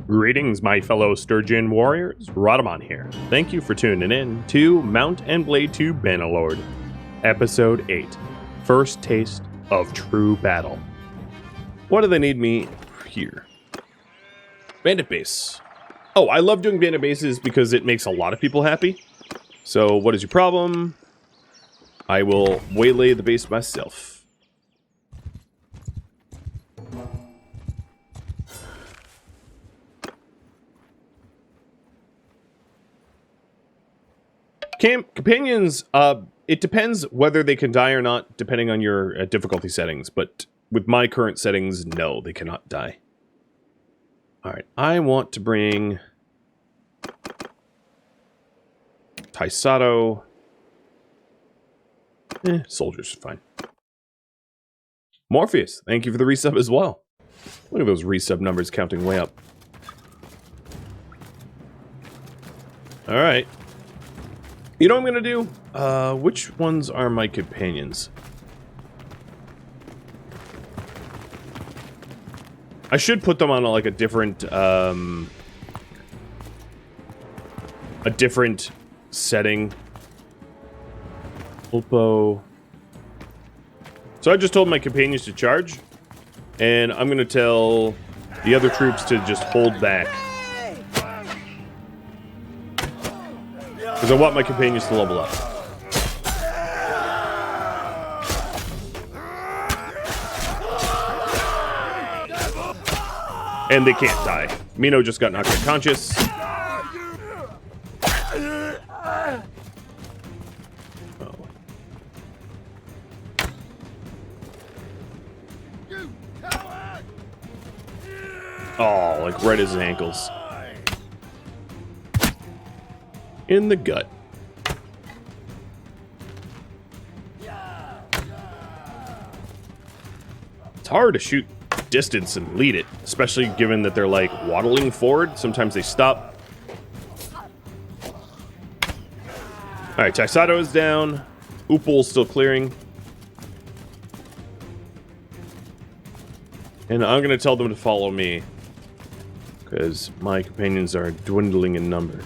Greetings, my fellow Sturgian warriors. Rhadamant here. Thank you for tuning in to Mount and Blade 2 Bannerlord, Episode 8, First Taste of True Battle. What do they need me here? Bandit base. Oh, I love doing bandit bases because it makes a lot of people happy. So, what is your problem? I will waylay the base myself. Companions, it depends whether they can die or not, depending on your difficulty settings. But with my current settings, no, they cannot die. Alright, I want to bring Taisato. Soldiers, fine. Morpheus, thank you for the resub as well. Look at those resub numbers counting way up. Alright. You know what I'm going to do? Which ones are my companions? I should put them on like a different setting. Ulpo. So I just told my companions to charge, and I'm going to tell the other troops to just hold back. Because I want my companions to level up. And they can't die. Mino just got knocked unconscious. Oh, like right as his ankles. In the gut. It's hard to shoot distance and lead it, especially given that they're like waddling forward. Sometimes they stop. Alright, Taisato is down. Upol's still clearing. And I'm going to tell them to follow me, because my companions are dwindling in number.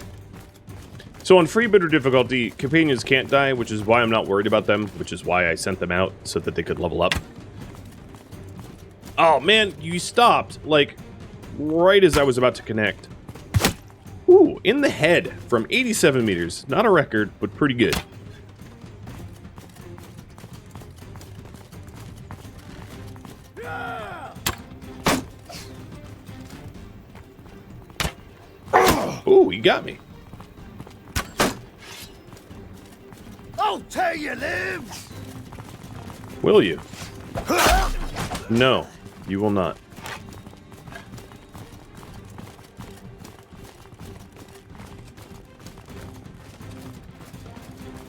So on Freebooter difficulty, companions can't die, which is why I'm not worried about them, which is why I sent them out, so that they could level up. Oh man, you stopped, like, right as I was about to connect. Ooh, in the head, from 87 meters. Not a record, but pretty good. Ooh, you got me. I'll tear your limbs! Will you? No, you will not.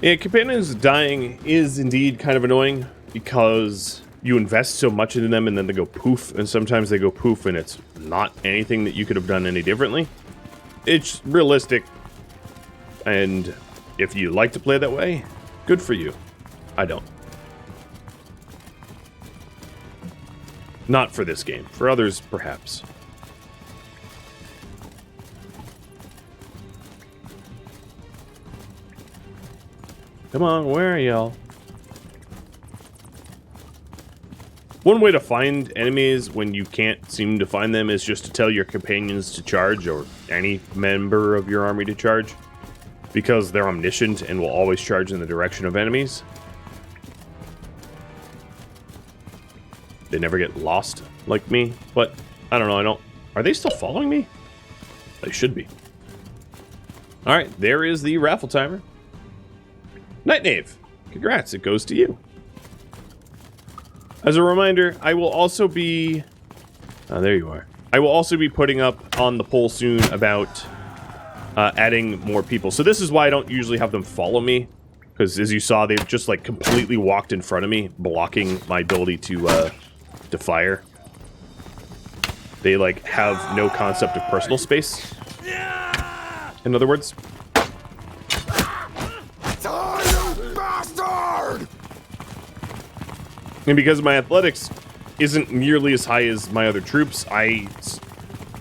Yeah, companions dying is indeed kind of annoying because you invest so much into them and then they go poof, and sometimes they go poof and it's not anything that you could have done any differently. It's realistic, and if you like to play that way, good for you. I don't. Not for this game. For others, perhaps. Come on, where are y'all? One way to find enemies when you can't seem to find them is just to tell your companions to charge, or any member of your army to charge. Because they're omniscient and will always charge in the direction of enemies. They never get lost like me, but I don't know, Are they still following me? They should be. Alright, there is the raffle timer. Night Knave, congrats, it goes to you. As a reminder, I will also be... Oh, there you are. I will also be putting up on the poll soon about adding more people. So this is why I don't usually have them follow me. Because as you saw, they've just like completely walked in front of me, blocking my ability to fire. They like have no concept of personal space. In other words. And because my athletics isn't nearly as high as my other troops, I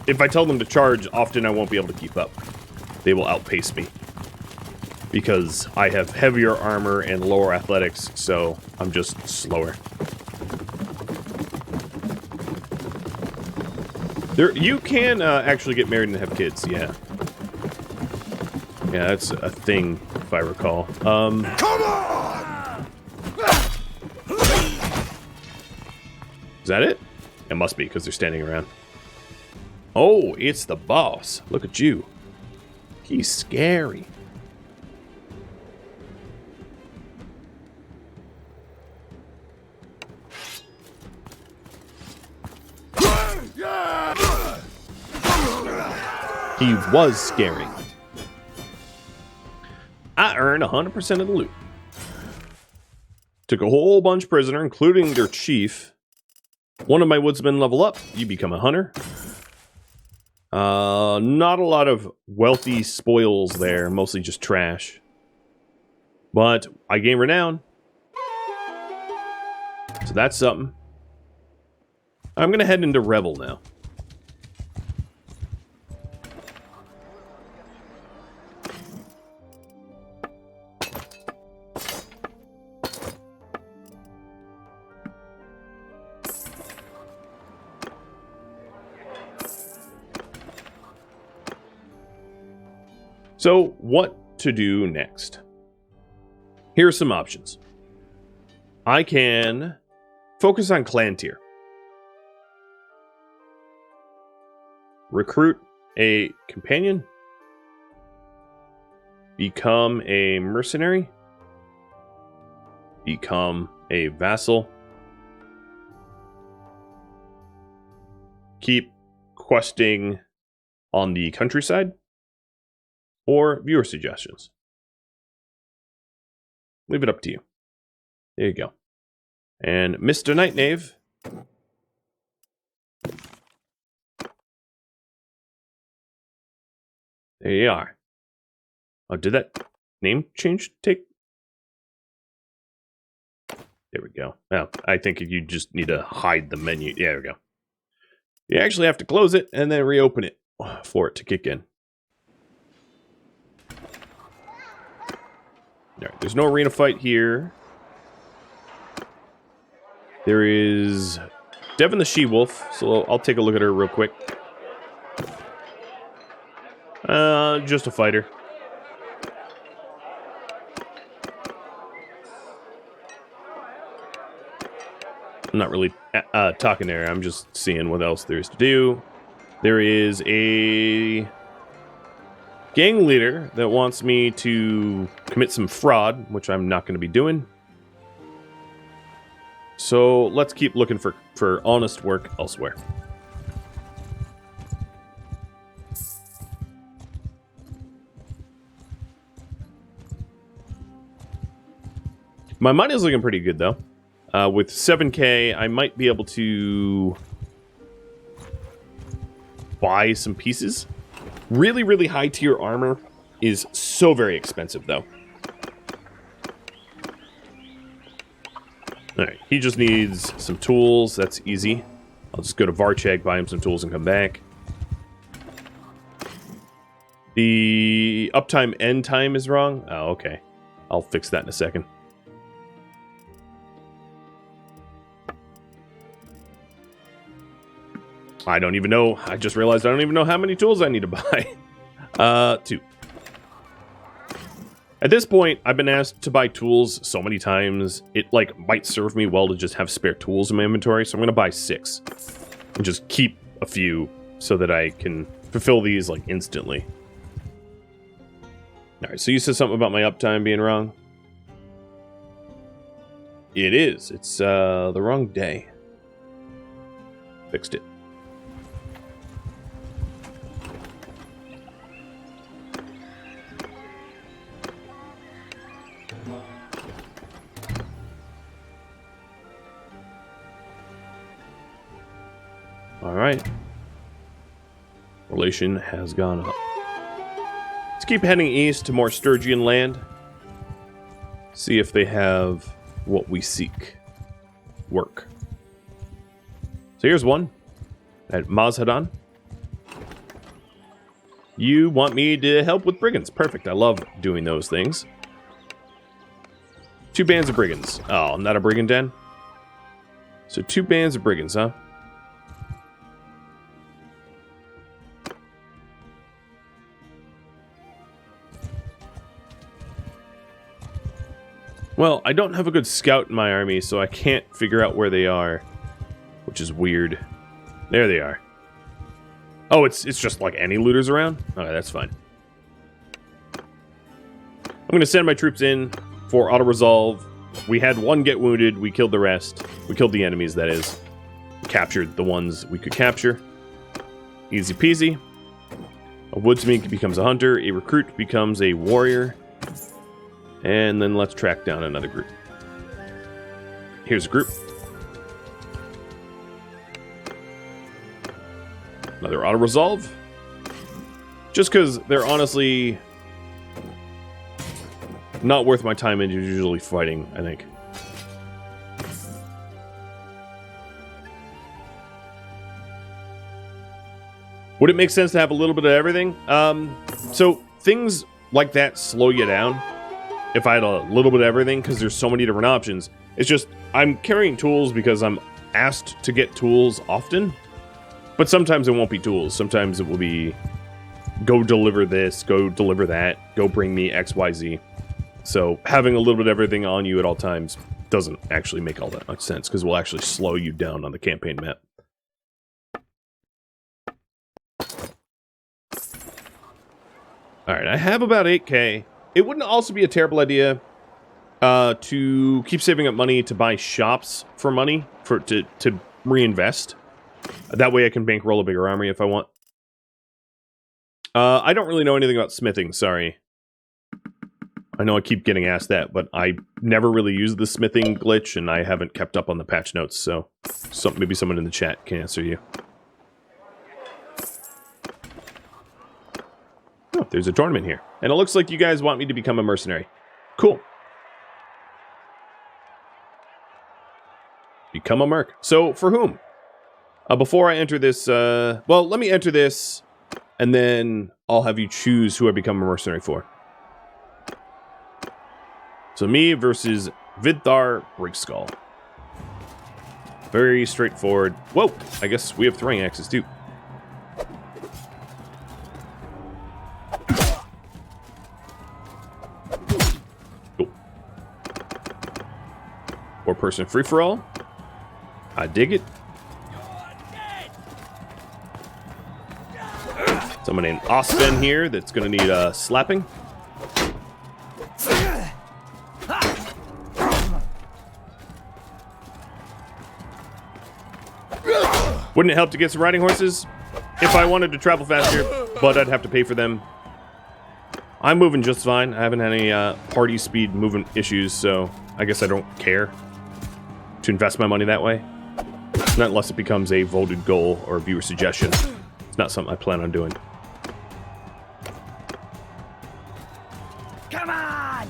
if I tell them to charge, often I won't be able to keep up. They will outpace me. Because I have heavier armor and lower athletics, so I'm just slower. You can actually get married and have kids, yeah. Yeah, that's a thing, if I recall. Come on! Is that it? It must be, because they're standing around. Oh, it's the boss. Look at you. He's scary. He was scary. I earned 100% of the loot. Took a whole bunch prisoner, including their chief. One of my woodsmen level up. You become a hunter. Not a lot of wealthy spoils there. Mostly just trash. But I gain renown. So that's something. I'm going to head into Rebel now. So, what to do next? Here are some options. I can focus on clan tier. Recruit a companion. Become a mercenary. Become a vassal. Keep questing on the countryside. Or viewer suggestions. Leave it up to you. There you go. And Mr. Nightknave. There you are. Oh, did that name change take? There we go. Oh, I think you just need to hide the menu. Yeah, there we go. You actually have to close it and then reopen it for it to kick in. Alright, there's no arena fight here. There is Devin the She-Wolf, so I'll take a look at her real quick. Just a fighter. I'm not really talking there, I'm just seeing what else there is to do. There is a gang leader that wants me to commit some fraud, which I'm not going to be doing. So let's keep looking for honest work elsewhere. My money is looking pretty good, though. With 7K, I might be able to buy some pieces. Really, really high tier armor is so very expensive, though. Alright, he just needs some tools. That's easy. I'll just go to Varcheg, buy him some tools, and come back. The uptime end time is wrong. Oh, okay. I'll fix that in a second. I don't even know. I just realized I don't even know how many tools I need to buy. 2. At this point, I've been asked to buy tools so many times, it might serve me well to just have spare tools in my inventory, so I'm going to buy 6. And just keep a few so that I can fulfill these, instantly. Alright, so you said something about my uptime being wrong? It is. It's, the wrong day. Fixed it. Alright. Relation has gone up. Let's keep heading east to more Sturgian land. See if they have what we seek. Work. So here's one. At Mazhadan. You want me to help with brigands. Perfect. I love doing those things. 2 bands of brigands. Oh, not a brigand den? So 2 bands of brigands, huh? Well, I don't have a good scout in my army, so I can't figure out where they are. Which is weird. There they are. Oh, it's just like any looters around? Okay, that's fine. I'm going to send my troops in for auto-resolve. We had 1 get wounded. We killed the rest. We killed the enemies, that is. Captured the ones we could capture. Easy peasy. A woodsman becomes a hunter. A recruit becomes a warrior. And then let's track down another group. Here's a group. Another auto-resolve. Just because they're honestly not worth my time individually fighting, I think. Would it make sense to have a little bit of everything? So things like that slow you down if I had a little bit of everything, because there's so many different options. It's just, I'm carrying tools because I'm asked to get tools often. But sometimes it won't be tools. Sometimes it will be, go deliver this, go deliver that, go bring me XYZ. So having a little bit of everything on you at all times doesn't actually make all that much sense, because it will actually slow you down on the campaign map. Alright, I have about 8k. It wouldn't also be a terrible idea to keep saving up money to buy shops for money, to reinvest. That way I can bankroll a bigger army if I want. I don't really know anything about smithing, sorry. I know I keep getting asked that, but I never really used the smithing glitch, and I haven't kept up on the patch notes, so maybe someone in the chat can answer you. Oh, there's a tournament here. And it looks like you guys want me to become a mercenary. Cool. Become a merc. So, for whom? Before I enter this, well, let me enter this, and then I'll have you choose who I become a mercenary for. So me versus Vidthar Breakskull. Very straightforward. Whoa! I guess we have throwing axes too. Cool. 4-person free-for-all. I dig it. Someone named Ospen here that's going to need slapping. Wouldn't it help to get some riding horses if I wanted to travel faster, but I'd have to pay for them. I'm moving just fine. I haven't had any party speed movement issues, so I guess I don't care to invest my money that way. Not unless it becomes a voted goal or a viewer suggestion. It's not something I plan on doing. Come on!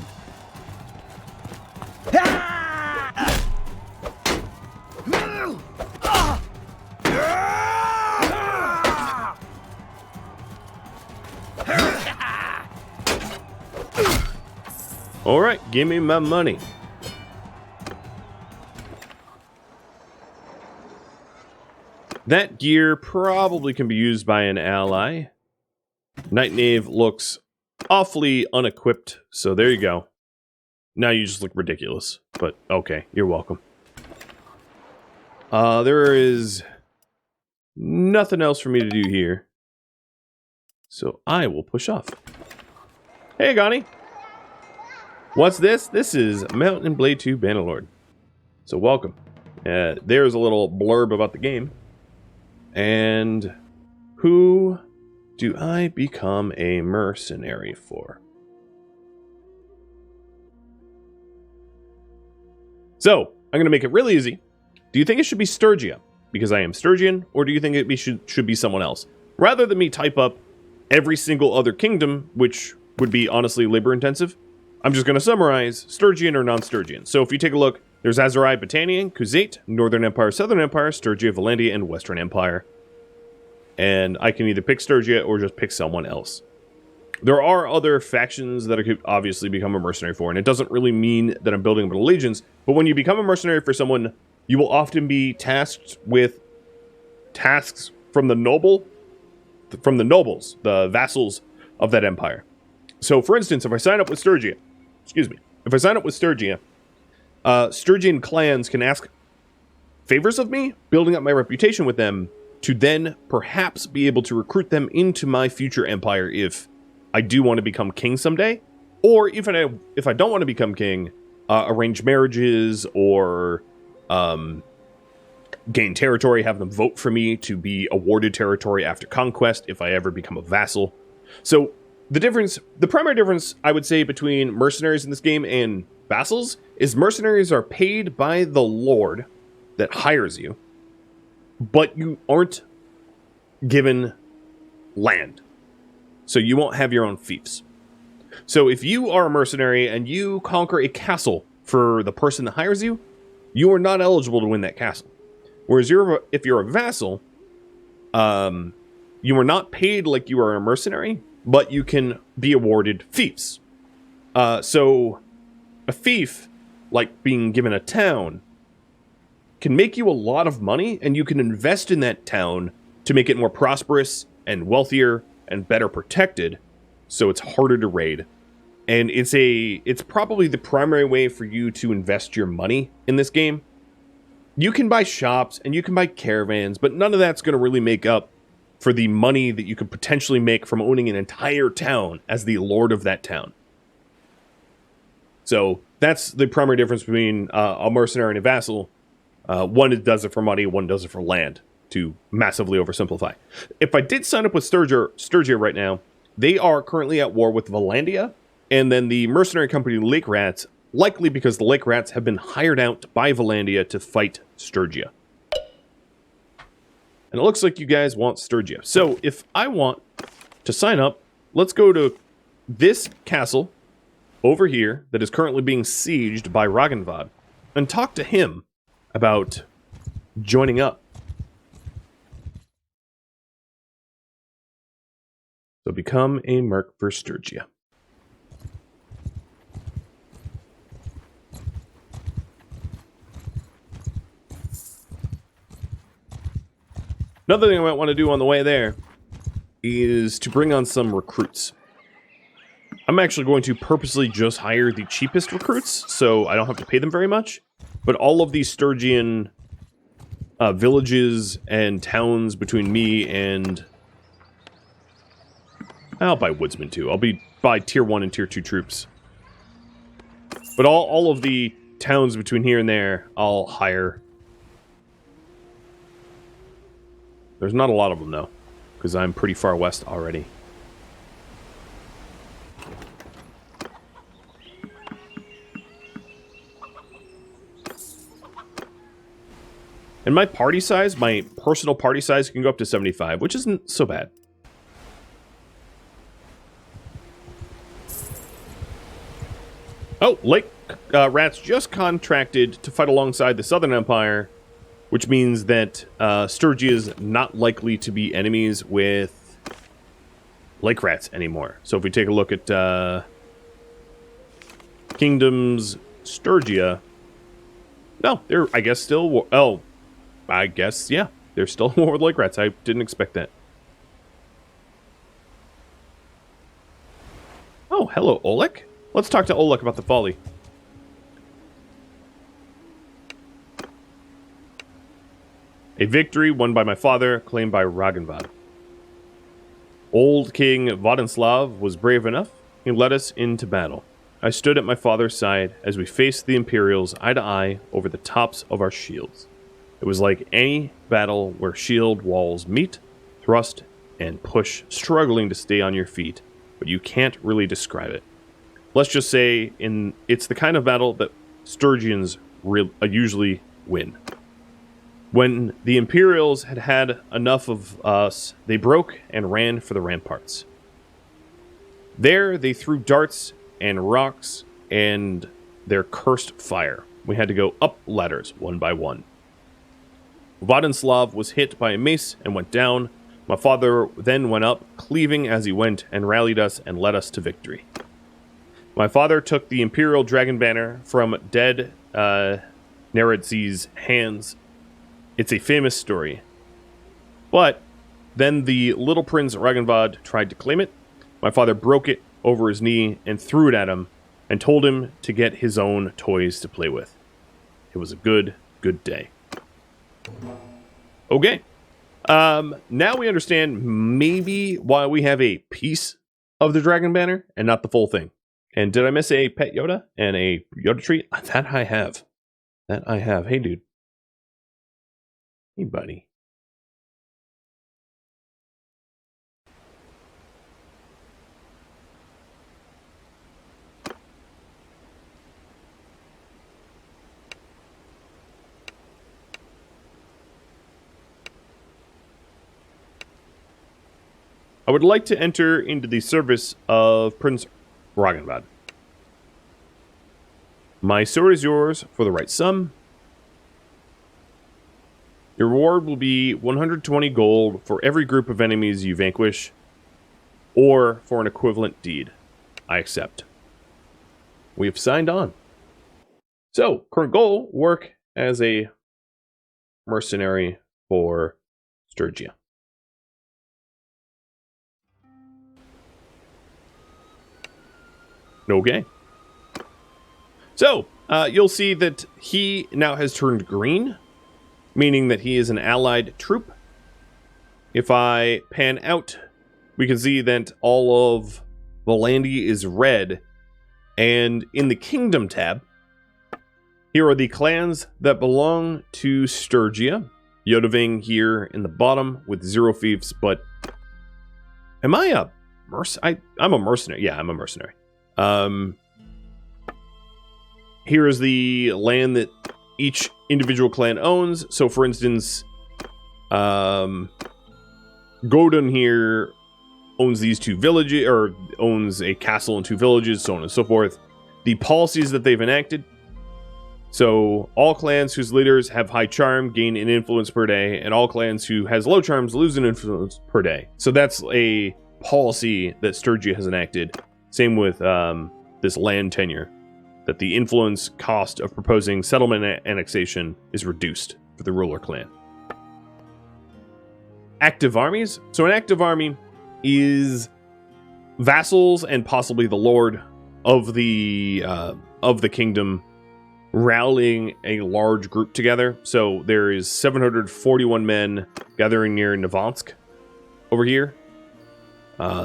Alright, give me my money. That gear probably can be used by an ally. Night Knave looks awfully unequipped, so there you go. Now you just look ridiculous, but okay, you're welcome. There is nothing else for me to do here, so I will push off. Hey, Gani. What's this? This is Mount and Blade 2 Bannerlord. So welcome. There's a little blurb about the game. And who do I become a mercenary for? So, I'm going to make it really easy. Do you think it should be Sturgia, because I am Sturgian, or do you think it should be someone else? Rather than me type up every single other kingdom, which would be honestly labor-intensive, I'm just going to summarize Sturgian or non-Sturgian. So if you take a look, there's Azerai, Battanian, Khuzait, Northern Empire, Southern Empire, Sturgia, Vlandia, and Western Empire. and I can either pick Sturgia or just pick someone else. There are other factions that I could obviously become a mercenary for, and it doesn't really mean that I'm building up an allegiance, but when you become a mercenary for someone, you will often be tasked with tasks from the nobles, the vassals of that empire. So, for instance, if I sign up with Sturgia, Sturgian clans can ask favors of me, building up my reputation with them, to then perhaps be able to recruit them into my future empire if I do want to become king someday, or if I don't want to become king, arrange marriages or gain territory, have them vote for me to be awarded territory after conquest if I ever become a vassal. So the primary difference I would say between mercenaries in this game and vassals is mercenaries are paid by the lord that hires you, but you aren't given land. So you won't have your own fiefs. So if you are a mercenary and you conquer a castle for the person that hires you, you are not eligible to win that castle. Whereas if you're a vassal, you are not paid like you are a mercenary, but you can be awarded fiefs. So a fief, like being given a town, can make you a lot of money, and you can invest in that town to make it more prosperous and wealthier and better protected, so it's harder to raid. And it's probably the primary way for you to invest your money in this game. You can buy shops and you can buy caravans, but none of that's going to really make up for the money that you could potentially make from owning an entire town as the lord of that town. So that's the primary difference between a mercenary and a vassal. One does it for money, one does it for land, to massively oversimplify. If I did sign up with Sturgia right now, they are currently at war with Vlandia, and then the mercenary company Lake Rats, likely because the Lake Rats have been hired out by Vlandia to fight Sturgia. And it looks like you guys want Sturgia. So if I want to sign up, let's go to this castle over here that is currently being sieged by Rhadamant and talk to him about joining up. So become a merc for Sturgia. Another thing I might want to do on the way there is to bring on some recruits. I'm actually going to purposely just hire the cheapest recruits, so I don't have to pay them very much. But all of these Sturgian villages and towns between me and... I'll buy woodsmen too. I'll buy tier 1 and tier 2 troops. But all of the towns between here and there, I'll hire. There's not a lot of them though, because I'm pretty far west already. And my party size, my personal party size, can go up to 75, which isn't so bad. Oh, Lake Rats just contracted to fight alongside the Southern Empire, which means that Sturgia is not likely to be enemies with Lake Rats anymore. So if we take a look at Kingdoms Sturgia, no, they're, I guess, still... Oh, I guess, yeah, they're still war with Lake Rats. I didn't expect that. Oh, hello, Oleg. Let's talk to Oleg about the folly. A victory won by my father, claimed by Rhadamant. Old King Vladislav was brave enough. He led us into battle. I stood at my father's side as we faced the Imperials eye to eye over the tops of our shields. It was like any battle where shield walls meet, thrust, and push, struggling to stay on your feet, but you can't really describe it. Let's just say it's the kind of battle that Sturgians usually win. When the Imperials had had enough of us, they broke and ran for the ramparts. There, they threw darts and rocks and their cursed fire. We had to go up ladders, one by one. Vladislav was hit by a mace and went down, My father then went up, cleaving as he went, and rallied us and led us to victory. My father took the imperial dragon banner from dead Neradz's hands. It's a famous story. But then the little prince Ragnvad tried to claim it. My father broke it over his knee and threw it at him and told him to get his own toys to play with. It was a good day. Okay. Now we understand maybe why we have a piece of the dragon banner and not the full thing. And did I miss a pet Yoda and a Yoda tree? That I have. Hey, dude. Hey, buddy. I would like to enter into the service of Prince Rhadamant. My sword is yours for the right sum. Your reward will be 120 gold for every group of enemies you vanquish, or for an equivalent deed. I accept. We have signed on. So, current goal, work as a mercenary for Sturgia. Okay. So, you'll see that he now has turned green, meaning that he is an allied troop. If I pan out, we can see that all of Vlandia is red. And in the Kingdom tab, here are the clans that belong to Sturgia. Yodaving here in the bottom with 0 fiefs, but am I a I'm a mercenary. Yeah, I'm a mercenary. Here is the land that each individual clan owns. So, for instance, Godun here owns these 2 villages, or owns a castle and 2 villages, so on and so forth. The policies that they've enacted. So, all clans whose leaders have high charm gain an influence per day, and all clans who has low charms lose an influence per day. So that's a policy that Sturgia has enacted. Same with this land tenure, that the influence cost of proposing settlement annexation is reduced for the ruler clan. Active armies. So an active army is vassals and possibly the lord of the kingdom rallying a large group together. So there is 741 men gathering near Novansk over here.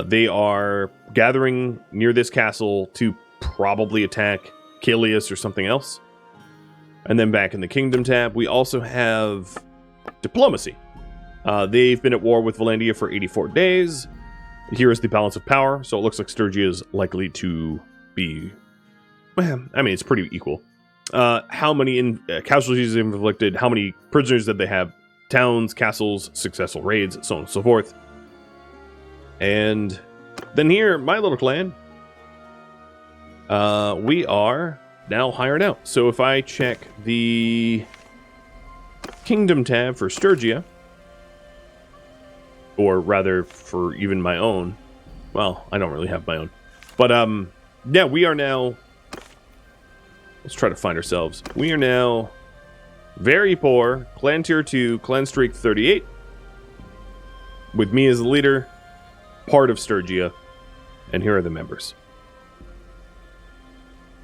They are gathering near this castle to probably attack Kilius or something else. And then back in the Kingdom tab, we also have diplomacy. They've been at war with Vlandia for 84 days. Here is the balance of power. So it looks like Sturgia is likely to be... Well, I mean, it's pretty equal. How many casualties they've inflicted, how many prisoners that they have, towns, castles, successful raids, so on and so forth. And then here, my little clan, we are now hired out. So if I check the Kingdom tab for Sturgia, or rather for even my own, well, I don't really have my own, but yeah, we are now, let's try to find ourselves. We are now very poor, clan tier 2, clan streak 38, with me as the leader, part of Sturgia, and here are the members.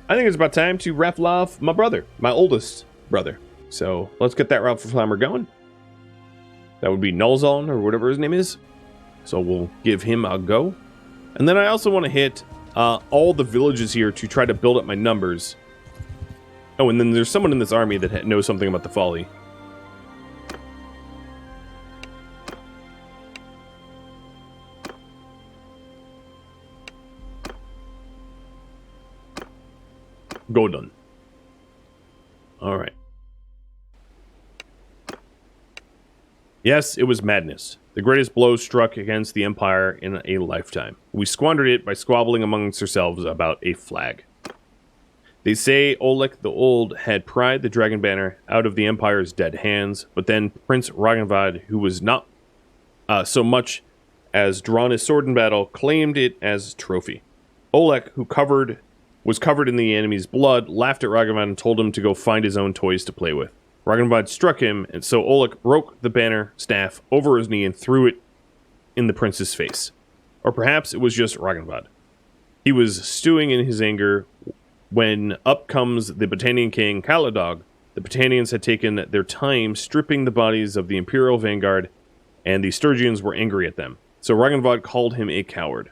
I think it's about time to raffle off my brother, my oldest brother. So let's get that raffle timer going. That would be Nulzon, or whatever his name is. So we'll give him a go. And then I also want to hit all the villages here to try to build up my numbers. Oh, and then there's someone in this army that knows something about the folly. Godun. Alright. Yes, it was madness. The greatest blow struck against the Empire in a lifetime. We squandered it by squabbling amongst ourselves about a flag. They say Oleg the Old had pried the dragon banner out of the Empire's dead hands, but then Prince Ragnvad, who was not so much as drawn his sword in battle, claimed it as trophy. Olek, who was covered in the enemy's blood, laughed at Rhadamant and told him to go find his own toys to play with. Rhadamant struck him, and so Olek broke the banner staff over his knee and threw it in the prince's face. Or perhaps it was just Rhadamant. He was stewing in his anger when up comes the Battanian king, Caladog. The Battanians had taken their time stripping the bodies of the Imperial Vanguard, and the Sturgians were angry at them. So Rhadamant called him a coward.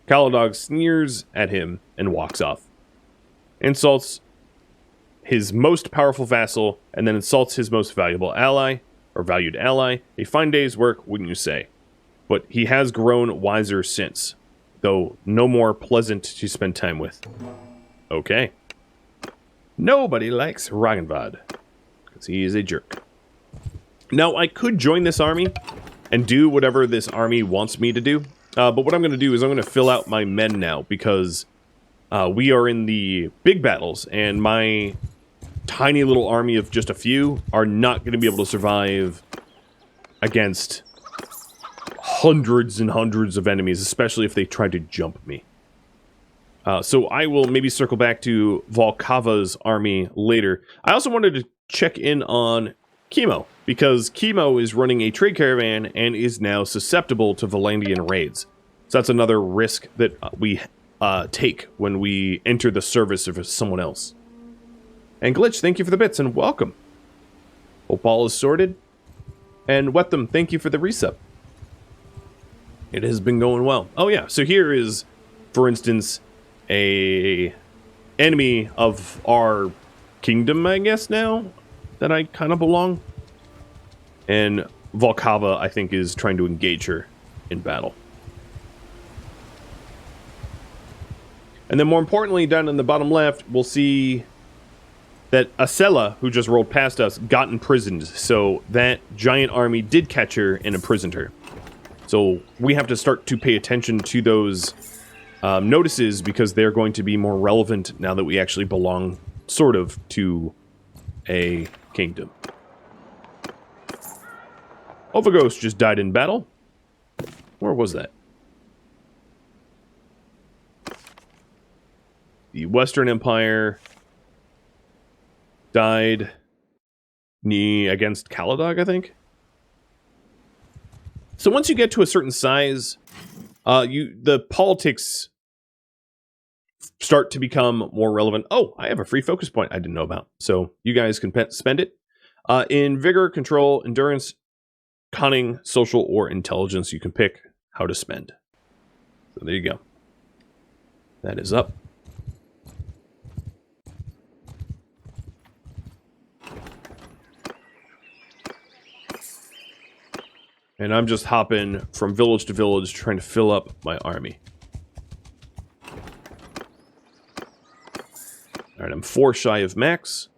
Caladog sneers at him and walks off. Insults his most powerful vassal, and then insults his most valuable ally, or valued ally. A fine day's work, wouldn't you say? But he has grown wiser since, though no more pleasant to spend time with. Okay. Nobody likes Rhadamant, because he is a jerk. Now, I could join this army and do whatever this army wants me to do, but what I'm going to do is I'm going to fill out my men now, because we are in the big battles, and my tiny little army of just a few are not going to be able to survive against hundreds and hundreds of enemies, especially if they try to jump me. So I will maybe circle back to Volkava's army later. I also wanted to check in on Chemo, because Chemo is running a trade caravan and is now susceptible to Vlandian raids. So that's another risk that we take when we enter the service of someone else. And Glitch, thank you for the bits and welcome. Hope all is sorted. And Wetham, thank you for the resub. It has been going well. Oh yeah, so here is, for instance, a enemy of our kingdom, I guess now, that I kind of belong. And Volkava, I think, is trying to engage her in battle. And then more importantly, down in the bottom left, we'll see that Acela, who just rolled past us, got imprisoned. So that giant army did catch her and imprisoned her. So we have to start to pay attention to those notices, because they're going to be more relevant now that we actually belong, sort of, to a kingdom. Ovagos just died in battle. Where was that? The Western Empire died against Caladog, I think. So once you get to a certain size, the politics start to become more relevant. Oh, I have a free focus point I didn't know about. So you guys can spend it. In vigor, control, endurance, cunning, social, or intelligence, you can pick how to spend. So there you go. That is up. And I'm just hopping from village to village trying to fill up my army. Alright, I'm 4 shy of max.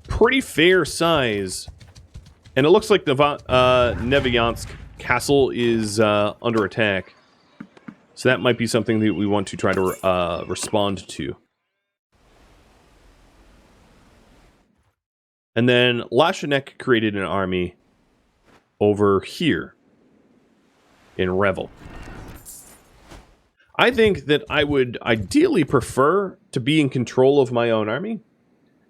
Pretty fair size. And it looks like Neviansk Castle is under attack. So that might be something that we want to try to respond to. And then Lashanek created an army over here in Revel. I think that I would ideally prefer to be in control of my own army,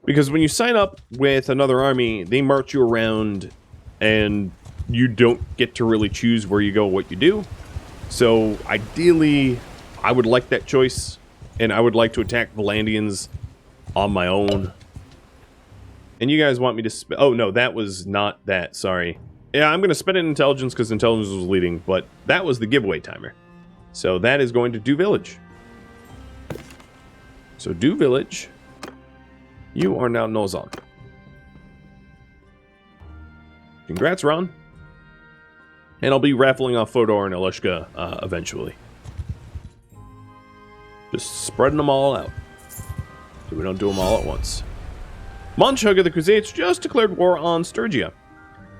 because when you sign up with another army, they march you around and you don't get to really choose where you go, what you do. So ideally, I would like that choice, and I would like to attack Vlandians on my own. And you guys want me to oh no, that was not that, sorry. Yeah, I'm going to spend an intelligence because intelligence was leading, but that was the giveaway timer. So that is going to do village. So do village. You are now Nozon. Congrats, Ron. And I'll be raffling off Fodor and Elishka eventually. Just spreading them all out, so we don't do them all at once. Monchug of the Crusades just declared war on Sturgia.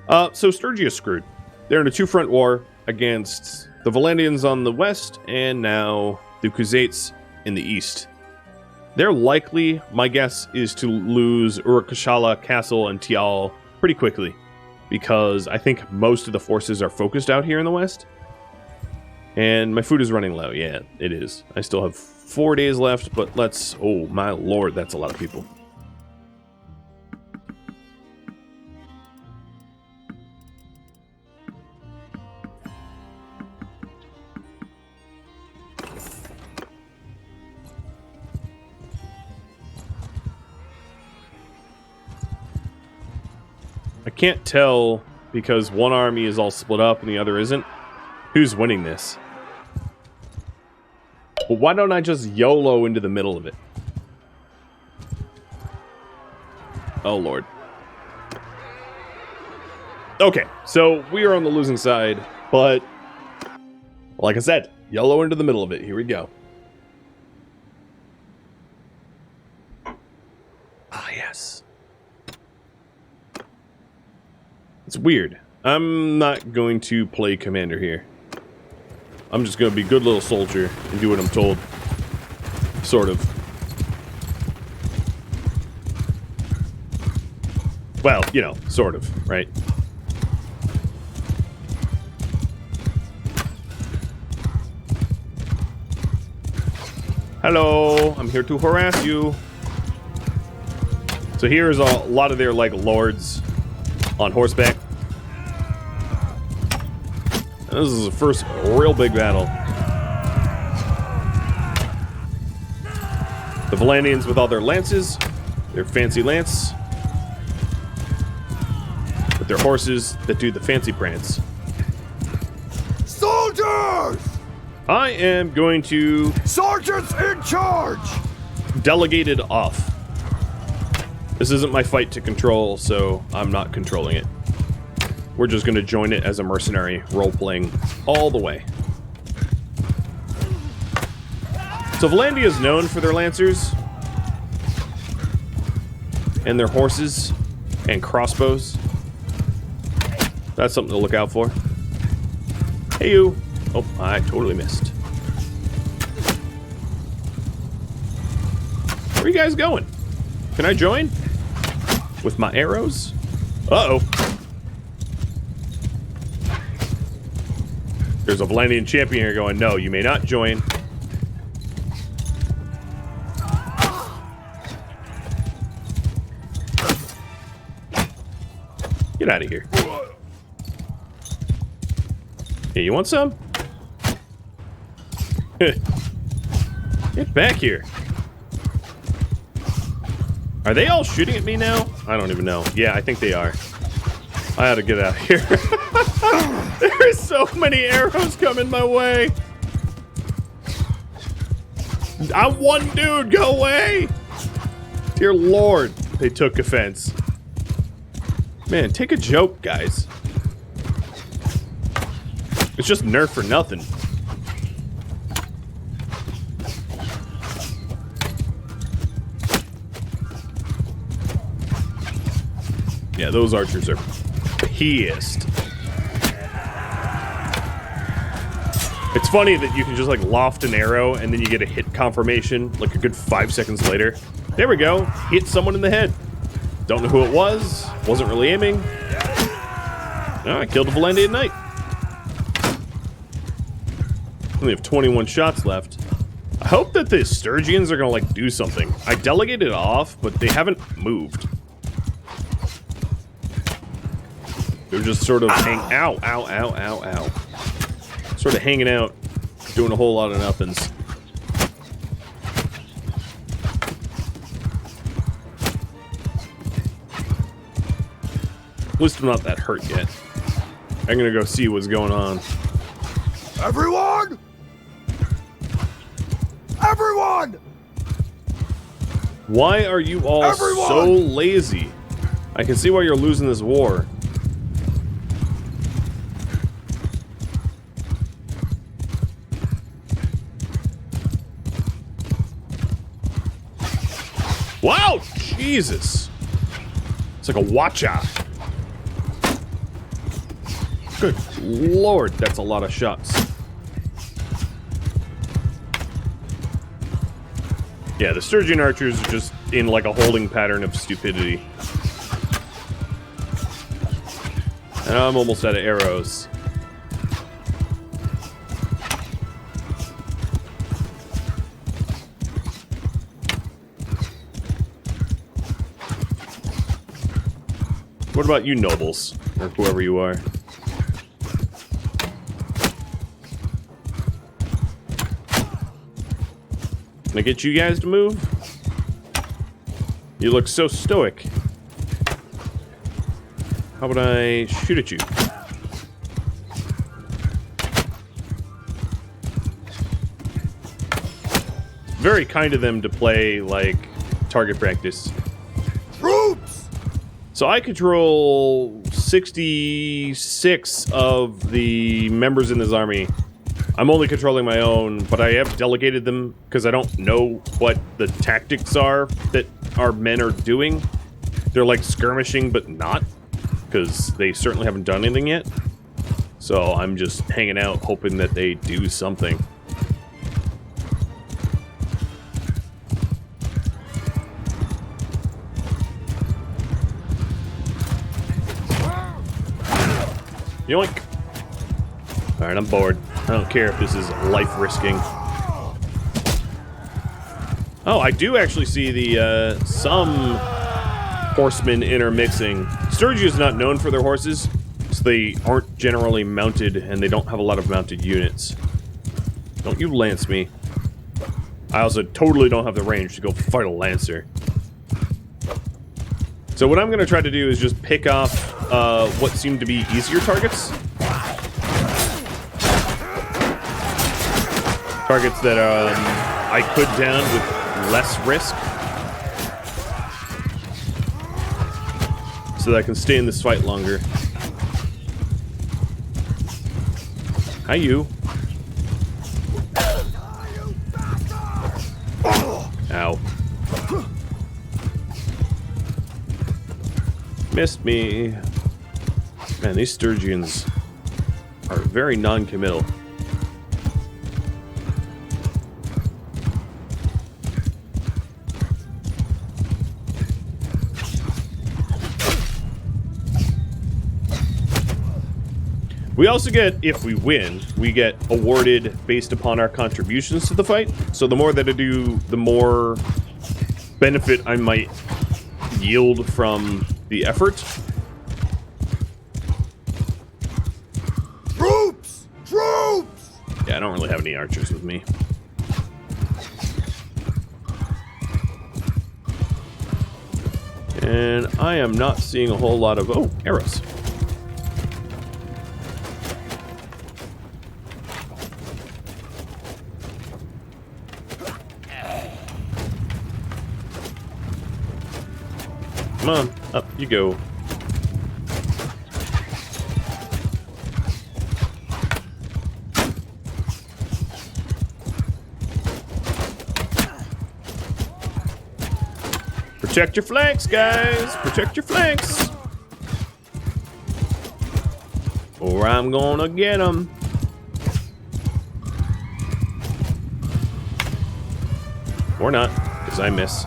So Sturgia's screwed. They're in a two-front war against the Vlandians on the west, and now the Crusades in the east. They're likely, my guess, is to lose Urukashala Castle and Tial pretty quickly. because I think most of the forces are focused out here in the west. And my food is running low. Yeah, it is. I still have 4 days left, but let's... Oh, my lord, that's a lot of people. I can't tell because one army is all split up and the other isn't. Who's winning this? Well, why don't I just YOLO into the middle of it? Oh, Lord. Okay, so we are on the losing side, but like I said, YOLO into the middle of it. Here we go. Ah, yes. It's weird. I'm not going to play commander here. I'm just going to be a good little soldier and do what I'm told. Sort of. Well, you know, sort of, right? Hello, I'm here to harass you. So here's a lot of their, like, lords on horseback. And this is the first real big battle. The Vlandians with all their lances, their fancy lance, with their horses that do the fancy prance. Soldiers! I am going to... Sergeants in charge! Delegate it off. This isn't my fight to control, so I'm not controlling it. We're just going to join it as a mercenary, role-playing all the way. So Vlandia is known for their lancers, and their horses, and crossbows. That's something to look out for. Hey, you! Oh, I totally missed. Where are you guys going? Can I join? With my arrows? Uh-oh. There's a Vlandian champion here going, no, you may not join. Get out of here. Hey, you want some? Get back here. Are they all shooting at me now? I don't even know. Yeah, I think they are. I ought to get out of here. There is so many arrows coming my way. I'm one dude. Go away. Dear Lord, they took offense. Man, take a joke, guys. It's just nerf for nothing. Yeah, those archers are pissed. It's funny that you can just like loft an arrow and then you get a hit confirmation like a good 5 seconds later. There we go. Hit someone in the head. Don't know who it was. Wasn't really aiming. Oh, I killed a Vlandia knight. Only have 21 shots left. I hope that the Sturgians are gonna like do something. I delegated off, but they haven't moved. They're just sort of ow, ow, ow, ow, ow. Sort of hanging out, doing a whole lot of nothings. At least I'm not that hurt yet. I'm gonna go see what's going on. Everyone! Everyone! Why are you all so lazy? I can see why you're losing this war. Wow! Jesus! It's like a watcha. Good Lord, that's a lot of shots. Yeah, the Sturgian archers are just in like a holding pattern of stupidity. And I'm almost out of arrows. What about you nobles? Or whoever you are. Can I get you guys to move? You look so stoic. How about I shoot at you? Very kind of them to play, like, target practice. Troops! So I control 66 of the members in this army. I'm only controlling my own, but I have delegated them because I don't know what the tactics are that our men are doing. They're like skirmishing, but not, because they certainly haven't done anything yet. So I'm just hanging out, hoping that they do something. Yoink! Alright, I'm bored. I don't care if this is life risking. Oh, I do actually see the, some horsemen intermixing. Sturgia is not known for their horses, so they aren't generally mounted, and they don't have a lot of mounted units. Don't you lance me. I also totally don't have the range to go fight a lancer. So what I'm going to try to do is just pick off what seem to be easier targets. Targets that I could down with less risk. So that I can stay in this fight longer. Hi, you. Ow. Missed me. Man, these Sturgians are very non-committal. We also get, if we win, we get awarded based upon our contributions to the fight. So the more that I do, the more benefit I might yield from the effort. Troops! Troops! Yeah, I don't really have any archers with me. And I am not seeing a whole lot of... Oh, arrows. Come on, up you go. Protect your flanks, guys! Protect your flanks! Or I'm gonna get them. Or not, because I miss.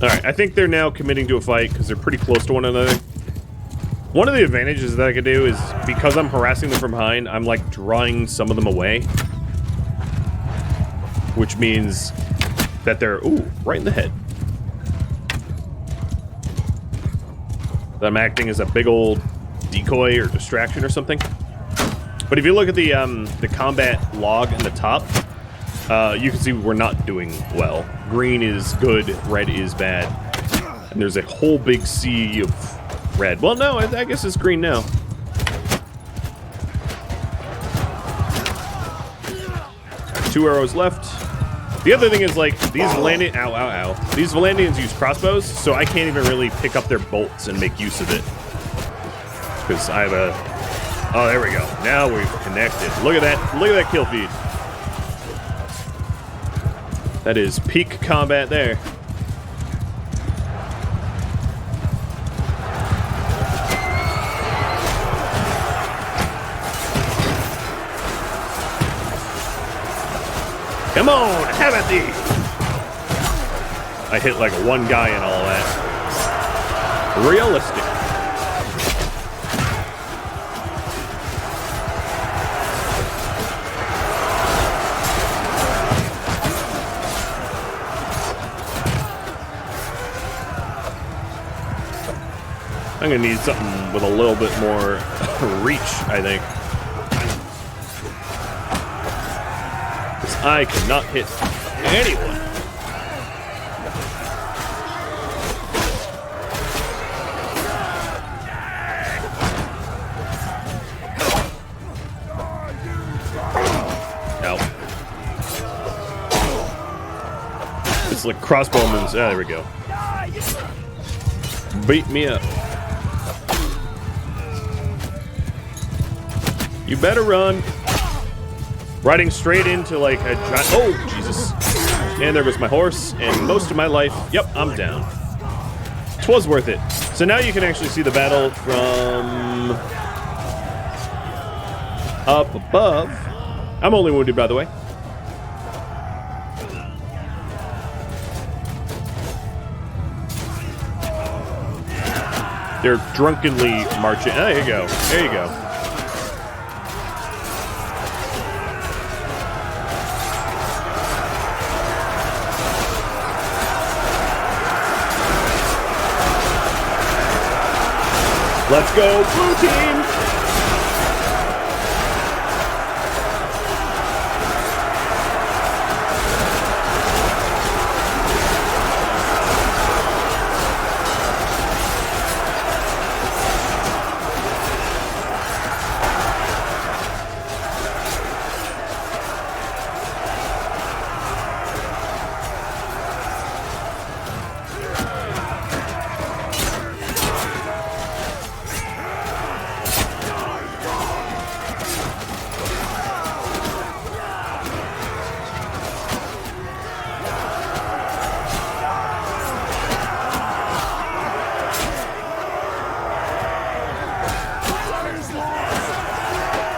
Alright, I think they're now committing to a fight because they're pretty close to one another. One of the advantages that I could do is, because I'm harassing them from behind, I'm like drawing some of them away. Which means that they're, ooh, right in the head. That I'm acting as a big old decoy or distraction or something. But if you look at the combat log in the top, you can see we're not doing well. Green is good, red is bad. And there's a whole big sea of red. Well, no, I guess it's green now. Got 2 arrows left. The other thing is, like, these Vlandians... Ow, ow, ow. These Vlandians use crossbows, so I can't even really pick up their bolts and make use of it. Because I have a... Oh, there we go. Now we've connected. Look at that. Look at that kill feed. That is peak combat there. Come on, have at thee! I hit like one guy and all that. realistic. I'm gonna need something with a little bit more reach, I think. Because I cannot hit anyone. No. It's like crossbowmen's. Ah, there we go. Beat me up. You better run. Riding straight into like a giant. Oh, Jesus. And there goes my horse and most of my life. Yep, I'm down. 'Twas worth it. So now you can actually see the battle from up above. I'm only wounded, by the way. They're drunkenly marching. There you go. There you go. Let's go, blue team!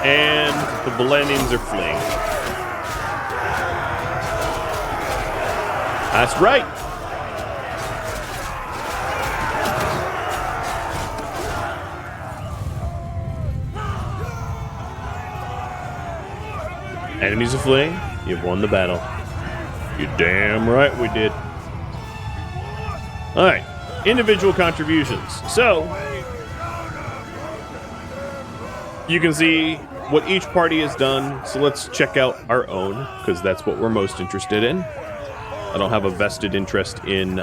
And the Vlandians are fleeing. That's right. Enemies are fleeing. You've won the battle. You're damn right we did. All right. Individual contributions. So, you can see what each party has done, so let's check out our own, because that's what we're most interested in. I don't have a vested interest in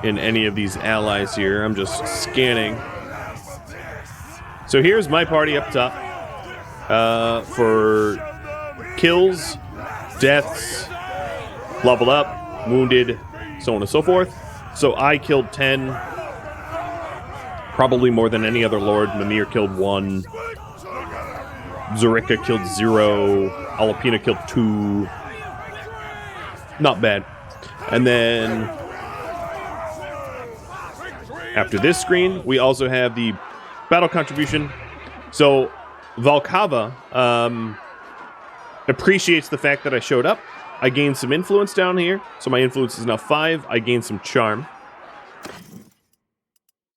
any of these allies here. I'm just scanning. So here's my party up top. For kills, deaths, leveled up, wounded, so on and so forth. So I killed 10. Probably more than any other lord. Mimir killed 1. Zurica killed 0. Alapina killed 2. Not bad. And then after this screen, we also have the battle contribution. So Valkava appreciates the fact that I showed up. I gained some influence down here. So my influence is now 5. I gained some charm.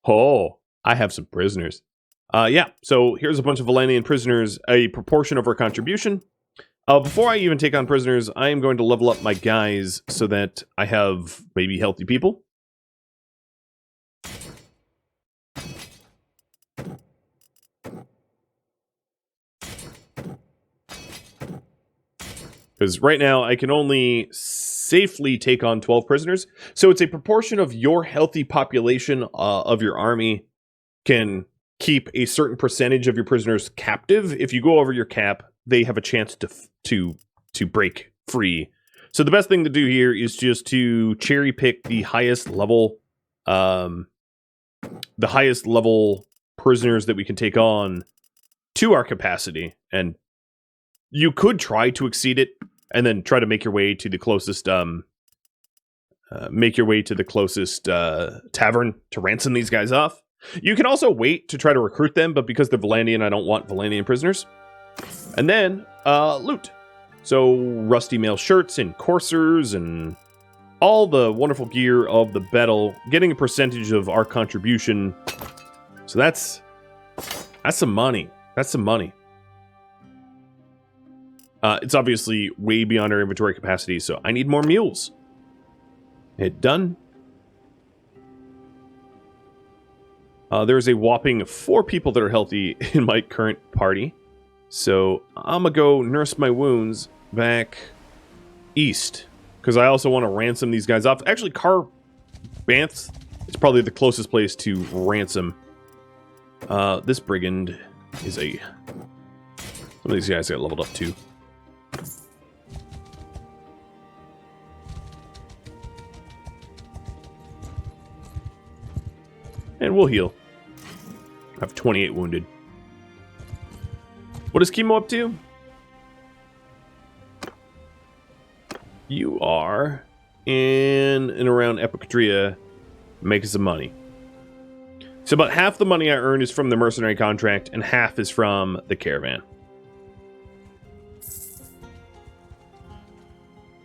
Oh. I have some prisoners. Yeah, so here's a bunch of Vlandian prisoners, a proportion of our contribution. Before I even take on prisoners, I am going to level up my guys so that I have maybe healthy people. Because right now I can only safely take on 12 prisoners. So it's a proportion of your healthy population of your army can keep a certain percentage of your prisoners captive. If you go over your cap, they have a chance to break free. So the best thing to do here is just to cherry pick the highest level prisoners that we can take on to our capacity. And you could try to exceed it and then try to make your way to the closest tavern to ransom these guys off. You can also wait to try to recruit them, but because they're Vlandian, I don't want Vlandian prisoners. And then, loot. So, rusty mail shirts and coursers and all the wonderful gear of the battle, getting a percentage of our contribution. So that's some money. That's some money. It's obviously way beyond our inventory capacity, so I need more mules. Hit done. There's a whopping 4 people that are healthy in my current party. So I'm going to go nurse my wounds back east. Because I also want to ransom these guys off. Actually, Banth is probably the closest place to ransom. This brigand is a... Some of these guys got leveled up too. And we'll heal. I have 28 wounded. What is Chemo up to? You are in and around Epicatria making some money. So about half the money I earn is from the mercenary contract, and half is from the caravan.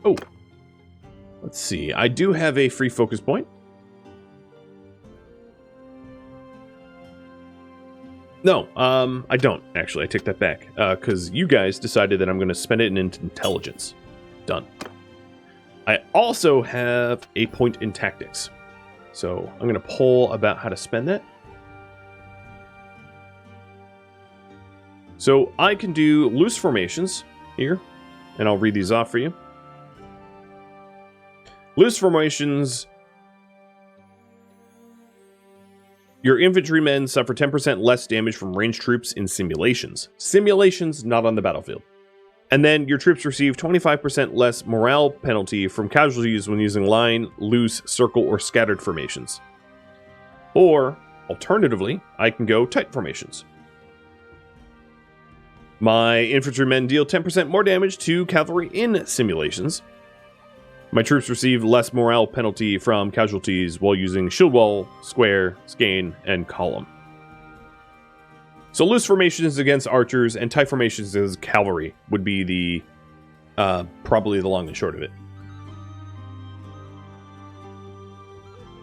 Oh. Let's see. I do have a free focus point. No, I don't, actually. I take that back. Because you guys decided that I'm going to spend it in intelligence. Done. I also have a point in tactics. So I'm going to poll about how to spend that. So I can do loose formations here. And I'll read these off for you. Loose formations... Your infantrymen suffer 10% less damage from ranged troops in simulations. Simulations, not on the battlefield. And then your troops receive 25% less morale penalty from casualties when using line, loose, circle, or scattered formations. Or, alternatively, I can go tight formations. My infantrymen deal 10% more damage to cavalry in simulations. My troops receive less morale penalty from casualties while using shield wall, square, skein, and column. So loose formations against archers and tight formations as cavalry would be the probably the long and short of it.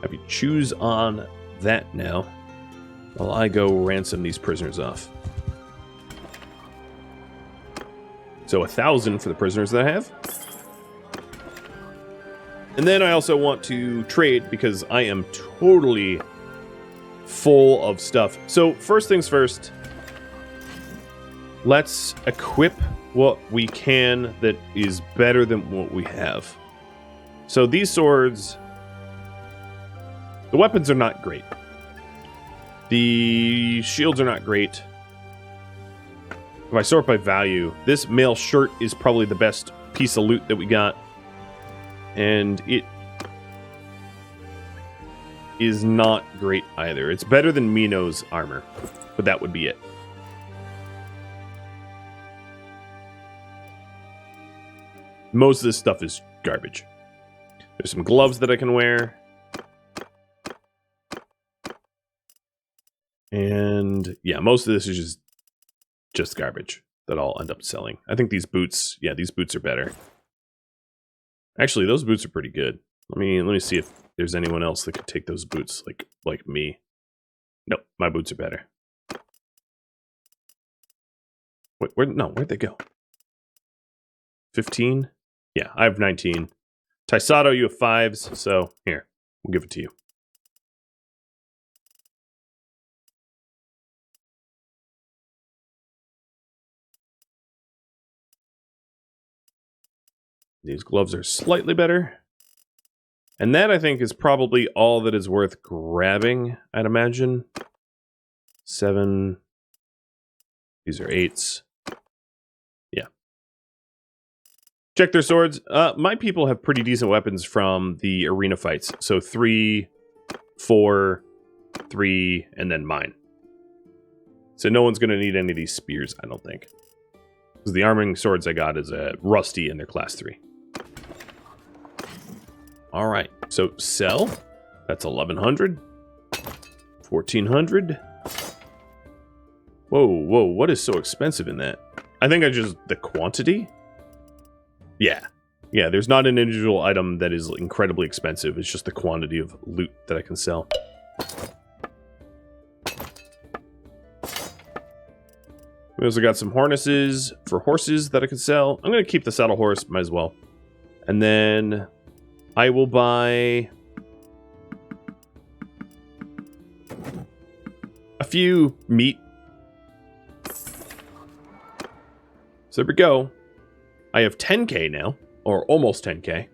Have you choose on that now while I go ransom these prisoners off. So 1,000 for the prisoners that I have. And then I also want to trade because I am totally full of stuff. So first things first, let's equip what we can that is better than what we have. So these swords, the weapons are not great. The shields are not great. If I sort by value, this mail shirt is probably the best piece of loot that we got. And it is not great either. It's better than Mino's armor, but that would be it. Most of this stuff is garbage. There's some gloves that I can wear. And yeah, most of this is just garbage that I'll end up selling. I think these boots, yeah, these boots are better. Actually, those boots are pretty good. Let me see if there's anyone else that could take those boots like me. Nope, my boots are better. Wait, where'd they go? 15? Yeah, I have 19. Taisato, you have 5s, so here, we'll give it to you. These gloves are slightly better. And that, I think, is probably all that is worth grabbing, I'd imagine. 7. These are 8s. Yeah. Check their swords. My people have pretty decent weapons from the arena fights. So 3, 4, 3, and then mine. So no one's going to need any of these spears, I don't think. Because the arming swords I got is rusty and they're class 3. All right, so sell. That's 1,100. 1,400. Whoa, what is so expensive in that? I think the quantity? Yeah, Yeah, there's not an individual item that is incredibly expensive. It's just the quantity of loot that I can sell. We also got some harnesses for horses that I can sell. I'm going to keep the saddle horse, might as well. And then I will buy a few meat. So there we go. I have 10k now, or almost 10k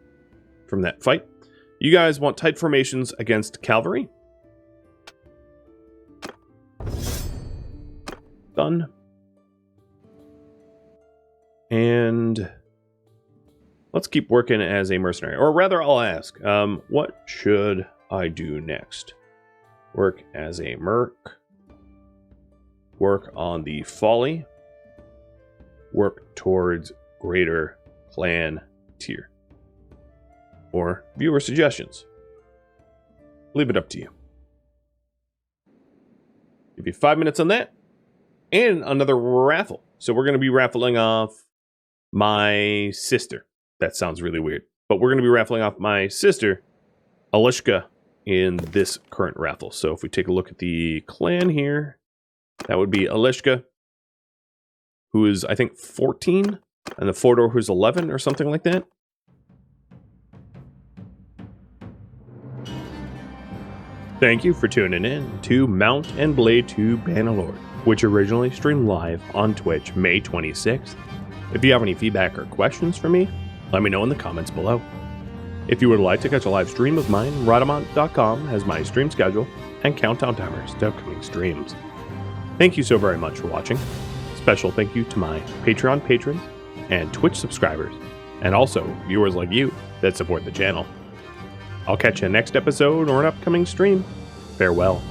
from that fight. You guys want tight formations against cavalry? Done. And let's keep working as a mercenary. Or rather, I'll ask, what should I do next? Work as a merc. Work on the folly. Work towards greater clan tier. Or viewer suggestions. Leave it up to you. Give you 5 minutes on that. And another raffle. So we're going to be raffling off my sister. That sounds really weird. But we're going to be raffling off my sister, Alishka, in this current raffle. So if we take a look at the clan here, that would be Alishka, who is, I think, 14, and the Fordor, who's 11 or something like that. Thank you for tuning in to Mount and Blade 2 Bannerlord, which originally streamed live on Twitch May 26th. If you have any feedback or questions for me, let me know in the comments below. If you would like to catch a live stream of mine, Rhadamant.com has my stream schedule and countdown timers to upcoming streams. Thank you so very much for watching. Special thank you to my Patreon patrons and Twitch subscribers, and also viewers like you that support the channel. I'll catch you next episode or an upcoming stream. Farewell.